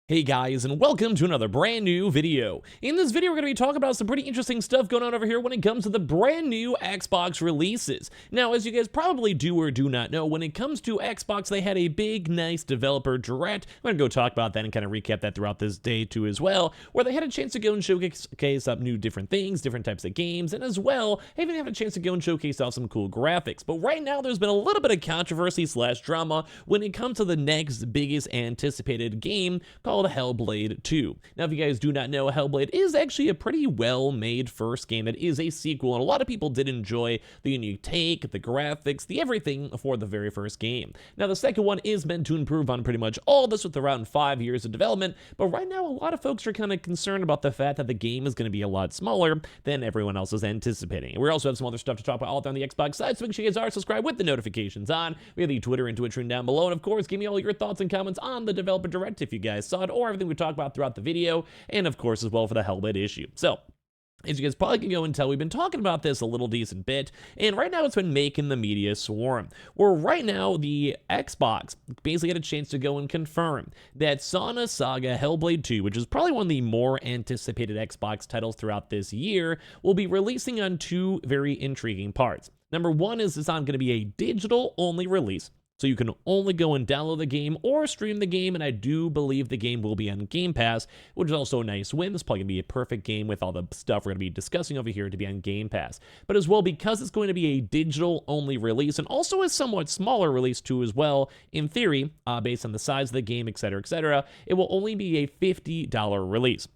Hey guys, and welcome to another brand new video. In this video, we're going to be talking about some pretty interesting stuff going on over here when it comes to the brand new Xbox releases. Now, as you guys probably do or do not know, when it comes to Xbox, they had a big, nice developer direct. I'm going to go talk about that and kind of recap that throughout this day too as well, where they had a chance to go and showcase up new different things, different types of games, and as well, even had a chance to go and showcase off some cool graphics. But right now, there's been a little bit of controversy / drama when it comes to the next biggest anticipated game called Hellblade 2. Now, if you guys do not know, Hellblade is actually a pretty well-made first game that is a sequel, and a lot of people did enjoy the unique take, the graphics, the everything for the very first game. Now, the second one is meant to improve on pretty much all this with around 5 years of development, but right now, a lot of folks are kind of concerned about the fact that the game is going to be a lot smaller than everyone else is anticipating. And we also have some other stuff to talk about all on the Xbox side, so make sure you guys are subscribed with the notifications on. We have the Twitter and Twitch stream down below, and of course, give me all your thoughts and comments on the developer direct if you guys saw it, or everything we talked about throughout the video, and of course as well for the Hellblade issue. So, as you guys probably can go and tell, we've been talking about this a little decent bit, and right now it's been making the media swarm. Where right now, the Xbox basically had a chance to go and confirm that Sona Saga Hellblade 2, which is probably one of the more anticipated Xbox titles throughout this year, will be releasing on two very intriguing parts. Number one is it's going to be a digital-only release. So you can only go and download the game or stream the game, and I do believe the game will be on Game Pass, which is also a nice win. This is probably going to be a perfect game with all the stuff we're going to be discussing over here to be on Game Pass. But as well, because it's going to be a digital-only release, and also a somewhat smaller release too as well, in theory, based on the size of the game, etc., it will only be a $50 release.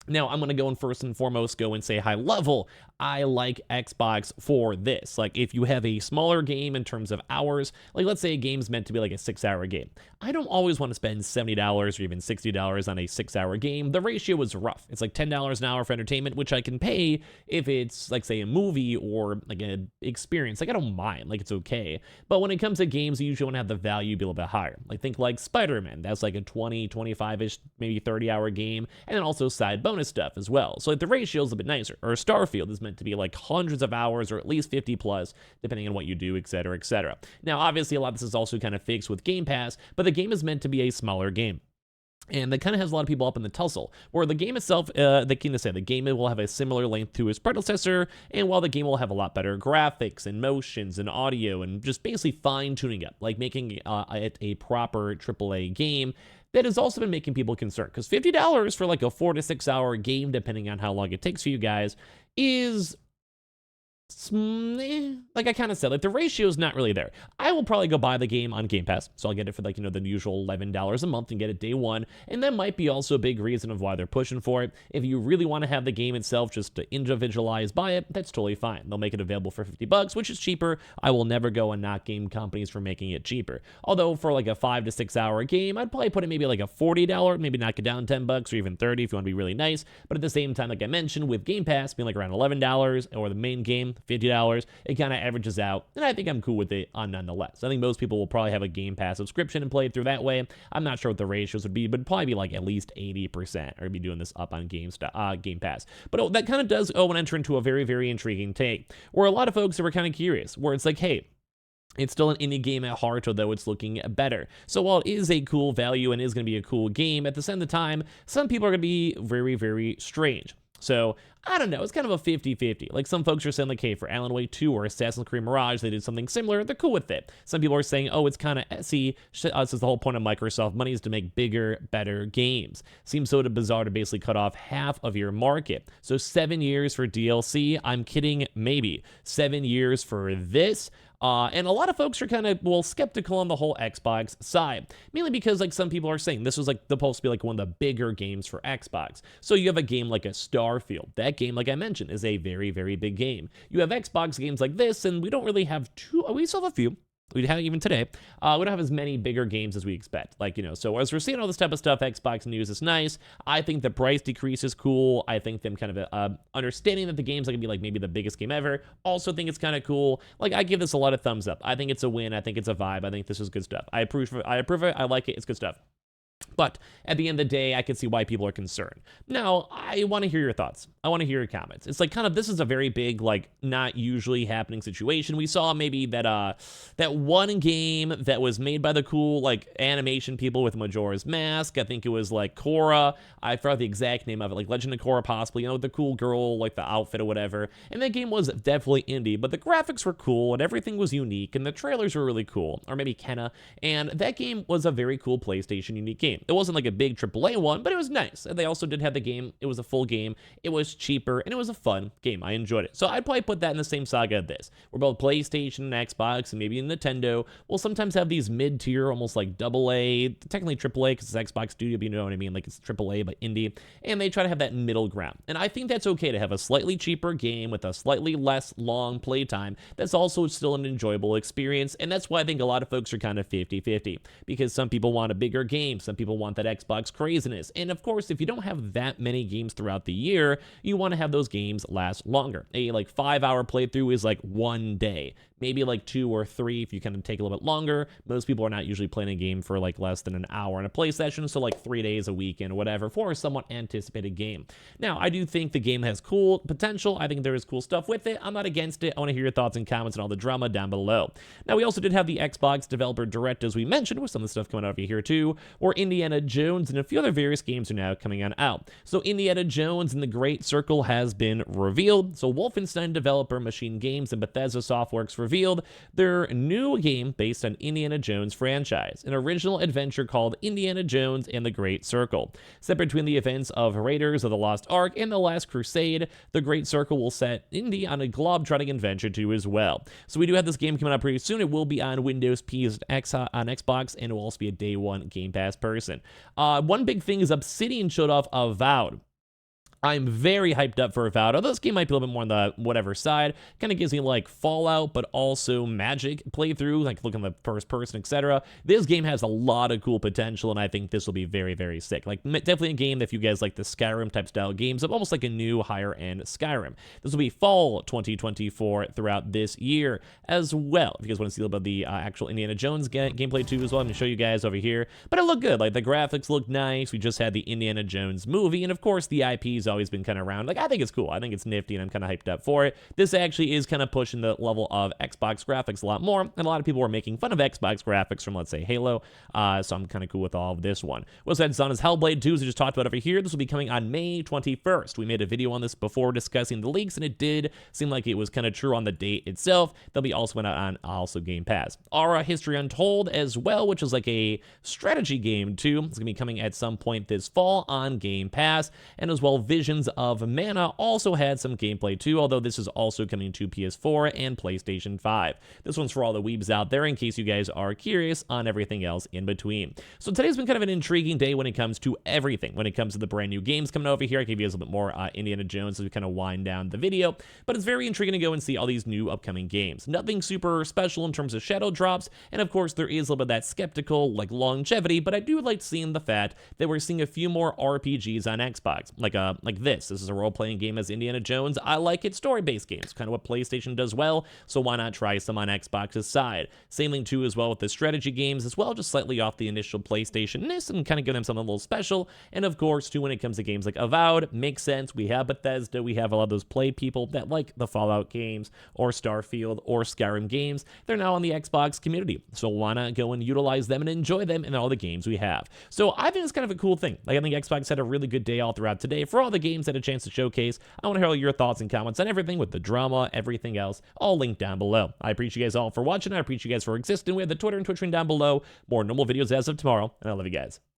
Now, I'm going to go and first and foremost go and say high level, I like Xbox for this. Like, if you have a smaller game in terms of hours, like let's say a game's meant to be like a 6-hour game. I don't always want to spend $70 or even $60 on a 6-hour game. The ratio is rough. It's like $10 an hour for entertainment, which I can pay if it's like, say, a movie or like an experience. Like, I don't mind. Like, it's okay. But when it comes to games, you usually want to have the value be a little bit higher. Like, think like Spider-Man. That's like a 20, 25-ish, maybe 30-hour game. And then also side bonus stuff as well. So like the ratio is a bit nicer. Or Starfield is meant to be like hundreds of hours or at least 50 plus, depending on what you do, etc. Now, obviously, a lot of this is also kind of fixed with Game Pass, but the game is meant to be a smaller game. And that kind of has a lot of people up in the tussle, where the game itself, the game will have a similar length to its predecessor, and while the game will have a lot better graphics and motions and audio and just basically fine-tuning it, like making it a proper AAA game, that has also been making people concerned, because $50 for like a 4 to 6 hour game, depending on how long it takes for you guys, is like I kind of said, like the ratio is not really there. I will probably go buy the game on Game Pass, so I'll get it for like, the usual $11 a month and get it day one, and that might be also a big reason of why they're pushing for it. If you really want to have the game itself just to individualize buy it, that's totally fine. They'll make it available for $50, which is cheaper. I will never go and knock game companies for making it cheaper. Although for like a 5 to 6 hour game, I'd probably put it maybe like a $40, maybe knock it down $10 or even $30 if you want to be really nice. But at the same time, like I mentioned, with Game Pass being like around $11 or the main game, $50, it kind of averages out, and I think I'm cool with it nonetheless. I think most people will probably have a Game Pass subscription and play it through that way. I'm not sure what the ratios would be, but it'd probably be like at least 80%, or be doing this up on Game Pass. But that kind of does enter into a very, very intriguing take, where a lot of folks were kind of curious, where it's like, hey, it's still an indie game at heart, although it's looking better. So while it is a cool value and is going to be a cool game, at the same time, some people are going to be very, very strange. So, I don't know, it's kind of a 50-50. Like, some folks are saying, like, hey, for Alan Wake 2 or Assassin's Creed Mirage, they did something similar, they're cool with it. Some people are saying, oh, it's kind of Etsy. This is the whole point of Microsoft money, is to make bigger, better games. Seems sort of bizarre to basically cut off half of your market. So 7 years for DLC? I'm kidding, maybe. 7 years for this? And a lot of folks are kind of, skeptical on the whole Xbox side, mainly because, like, some people are saying this was, like, supposed to be, like, one of the bigger games for Xbox. So you have a game like a Starfield. That game, like I mentioned, is a very, very big game. You have Xbox games like this, and we don't really have we still have a few. We have even today. We don't have as many bigger games as we expect. Like, so as we're seeing all this type of stuff, Xbox news is nice. I think the price decrease is cool. I think them kind of understanding that the game's going to be like maybe the biggest game ever. Also think it's kind of cool. Like, I give this a lot of thumbs up. I think it's a win. I think it's a vibe. I think this is good stuff. I approve it. I like it. It's good stuff. But at the end of the day, I can see why people are concerned. Now, I want to hear your thoughts. I want to hear your comments. It's like kind of, this is a very big, like, not usually happening situation. We saw maybe that that one game that was made by the cool, like, animation people with Majora's Mask. I think it was like Korra. I forgot the exact name of it, like Legend of Korra possibly, you know, the cool girl, like the outfit or whatever. And that game was definitely indie, but the graphics were cool and everything was unique and the trailers were really cool. Or maybe Kenna. And that game was a very cool PlayStation unique game. It wasn't like a big AAA one, but it was nice. And they also did have the game. It was a full game. It was cheaper, and it was a fun game. I enjoyed it. So I'd probably put that in the same saga of this, where both PlayStation and Xbox, and maybe Nintendo, will sometimes have these mid-tier, almost like AA, technically AAA, because it's Xbox Studio, but you know what I mean? Like it's AAA, but indie. And they try to have that middle ground. And I think that's okay to have a slightly cheaper game with a slightly less long playtime that's also still an enjoyable experience. And that's why I think a lot of folks are kind of 50-50, because some people want a bigger game, some people want that Xbox craziness. And of course, if you don't have that many games throughout the year, you want to have those games last longer. A like 5-hour playthrough is like one day, maybe like 2 or 3 if you kind of take a little bit longer. Most people are not usually playing a game for like less than an hour in a play session, so like 3 days a weekend or whatever for a somewhat anticipated game. Now, I do think the game has cool potential. I think there is cool stuff with it. I'm not against it. I want to hear your thoughts and comments and all the drama down below. Now, we also did have the Xbox Developer Direct, as we mentioned, with some of the stuff coming out over here too, where Indiana Jones and a few other various games are now coming on out. So Indiana Jones and the Great Circle has been revealed. So Wolfenstein developer Machine Games and Bethesda Softworks revealed their new game based on Indiana Jones franchise, an original adventure called Indiana Jones and the Great Circle. Set between the events of Raiders of the Lost Ark and The Last Crusade, the Great Circle will set Indy on a globe-trotting adventure too as well. So we do have this game coming out pretty soon. It will be on Windows, PS, on Xbox, and it will also be a day one Game Pass person. One big thing is Obsidian showed off Avowed. I'm very hyped up for Avowed. Although this game might be a little bit more on the whatever side. Kind of gives me like Fallout, but also Magic playthrough, like looking at the first person, etc. This game has a lot of cool potential, and I think this will be very, very sick. Like definitely a game that if you guys like the Skyrim type style games, of almost like a new higher end Skyrim. This will be fall 2024 throughout this year as well. If you guys want to see a little bit of the actual Indiana Jones gameplay too as well, I'm going to show you guys over here. But it looked good. Like the graphics look nice. We just had the Indiana Jones movie, and of course the IP's always been kind of around. Like I think it's cool. I think it's nifty, and I'm kind of hyped up for it. This actually is kind of pushing the level of Xbox graphics a lot more, and a lot of people were making fun of Xbox graphics from, let's say, Halo, so I'm kind of cool with all of this one. What's that on is Hellblade 2, as we just talked about over here. This will be coming on May 21st. We made a video on this before discussing the leaks, and it did seem like it was kind of true on the date itself. They'll be also went out on also Game Pass. Aura History Untold as well, which is like a strategy game too. It's gonna be coming at some point this fall on Game Pass, and as well Visions of Mana also had some gameplay too, although this is also coming to PS4 and PlayStation 5. This one's for all the weebs out there in case you guys are curious on everything else in between. So today's been kind of an intriguing day when it comes to everything. When it comes to the brand new games coming over here, I gave you guys a little bit more Indiana Jones as we kind of wind down the video, but it's very intriguing to go and see all these new upcoming games. Nothing super special in terms of shadow drops, and of course there is a little bit of that skeptical like longevity, but I do like seeing the fact that we're seeing a few more RPGs on Xbox, like this. This is a role-playing game as Indiana Jones. I like it. Story-based games, kind of what PlayStation does well, so why not try some on Xbox's side? Same thing too as well with the strategy games as well, just slightly off the initial PlayStation-ness and kind of give them something a little special. And of course too, when it comes to games like Avowed, makes sense. We have Bethesda, we have a lot of those play people that like the Fallout games or Starfield or Skyrim games. They're now on the Xbox community, so why not go and utilize them and enjoy them in all the games we have? So I think it's kind of a cool thing. Like I think Xbox had a really good day all throughout today for all the games that had a chance to showcase. I want to hear all your thoughts and comments on everything with the drama, everything else, all linked down below. I appreciate you guys all for watching. I appreciate you guys for existing. We have the Twitter and Twitch down below. More normal videos as of tomorrow, and I love you guys.